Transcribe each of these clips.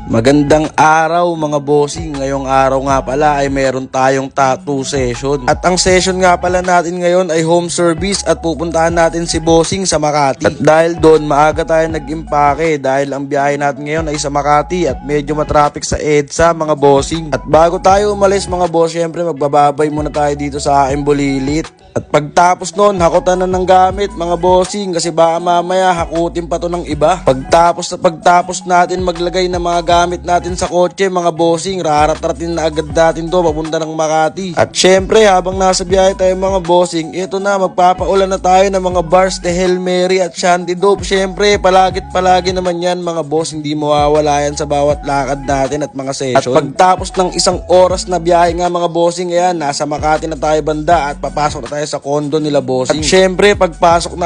Magandang araw mga bossing. Ngayong araw nga pala ay meron tayong tattoo session. At ang session nga pala natin ngayon ay home service at pupuntahan natin si bossing sa Makati. At dahil doon maaga tayo nag-impake dahil ang biyahe natin ngayon ay sa Makati at medyo matraffic sa EDSA mga bossing. At bago tayo umalis mga boss, syempre magbababay muna tayo dito sa aking bulilit. At pagtapos nun, hakutan na ng gamit mga bossing kasi baka mamaya hakutin pa to ng iba. Pagtapos natin maglagay ng mga gamit natin sa kotse mga bossing, raratratin na agad natin to papunta ng Makati. At syempre habang nasa biyahe tayo mga bossing, ito na magpapaulan na tayo ng mga bars de Hail Mary at Shanty Dope. Syempre palagi naman yan mga boss, hindi mawawala yan sa bawat lakad natin at mga session. At pagtapos ng isang oras na biyahe nga mga bossing, ayan, nasa Makati na tayo banda at papasok na tayo sa condo nila bossing. At syempre pagpasok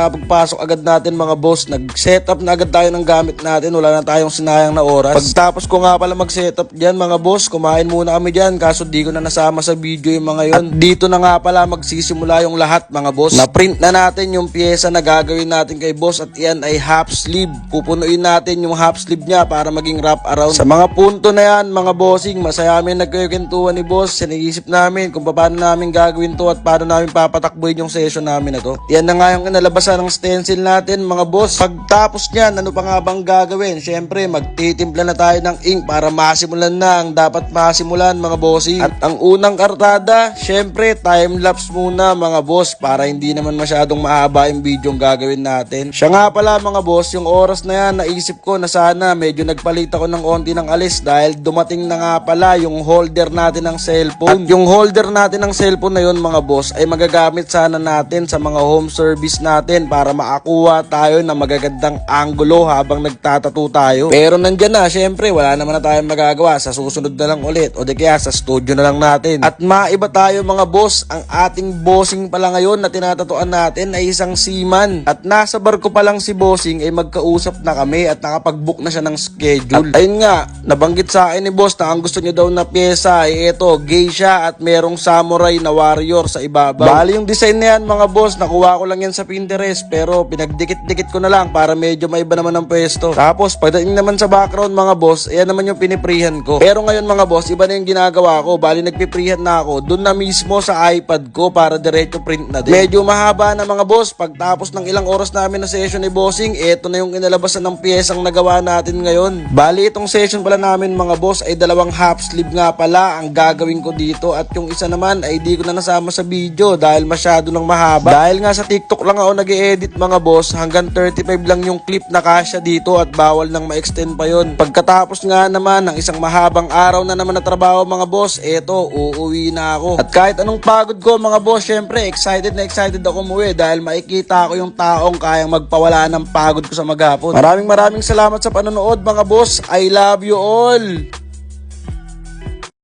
agad natin mga boss, nag-setup na agad tayo ng gamit natin, wala na tayong sinayang na oras. Pagtapos ko nga pala mag-setup dyan mga boss, kumain muna kami dyan kaso di ko na nasama sa video yung mga yon. At dito na nga pala magsisimula yung lahat mga boss. Na-print na natin yung pyesa na gagawin natin kay boss at yan ay half sleeve. Pupunuin natin yung half sleeve niya para maging wrap around. Sa mga punto na yan mga bossing, masaya kami nagkwentuhan ni boss. Siniisip namin kung paano namin gagawin to at paano namin papatakbuhin yung session namin na to. Yan na nga yung inalabasan ng stencil natin mga boss. Pagtapos nyan, ano pa nga bang gagawin? Syempre magtitimpla na tayo ng ink para masimulan na ang dapat masimulan mga bossing. At ang unang kartada, syempre time-lapse muna mga boss para hindi naman masyadong mahaba yung video yung gagawin natin. Siya nga pala mga boss, yung oras na yan naisip ko na sana medyo nagpalit ako ng konti ng alis dahil dumating na nga pala yung holder natin ng cellphone. At yung holder natin ng cellphone na yun mga boss ay magagamit sana natin sa mga home service natin para makakuha tayo ng magagandang angulo habang nagtatato tayo. Pero nandyan na, syempre wala naman na tayong magagawa, sa susunod na lang ulit o di kaya sa studio na lang natin. At maiba tayo mga boss, ang ating bossing pala ngayon na tinatatuan natin ay isang seaman. At nasa barko pa lang si bossing ay magkausap na kami at nakapag-book na siya ng schedule. At ayun nga, nabanggit sa akin ni boss na ang gusto niya daw na pyesa ay ito, geisha at merong samurai na warrior sa ibabaw. Bali yung design na yan mga boss, nakuha ko lang yan sa Pinterest pero pinagdikit-dikit ko na lang para medyo maiba naman ang pwesto. Tapos pagdating naman sa background mga boss, ayan naman yung piniprihan ko. Pero ngayon mga boss, iba na yung ginagawa ko. Bali nagpiprihan na ako doon na mismo sa iPad ko para diretso print na din. Medyo mahaba na mga boss. Pagtapos ng ilang oras namin na session ni bossing, eto na yung inalabasan ng piyesang nagawa natin ngayon. Bali itong session pala namin mga boss ay dalawang half sleeve nga pala ang gagawin ko dito at yung isa naman ay di ko na nasama sa video dahil masyado lang mahaba. Dahil nga sa TikTok lang ako nag-i-edit mga boss, hanggang 35 lang yung clip na kasya dito at bawal nang ma-extend pa yon. Pagkatapos nga naman ng isang mahabang araw na naman na trabaho mga boss, eto uuwi na ako. At kahit anong pagod ko mga boss, syempre excited na excited ako umuwi dahil makikita ko yung taong kayang magpawala ng pagod ko sa maghapon. Maraming salamat sa panonood mga boss. I love you all!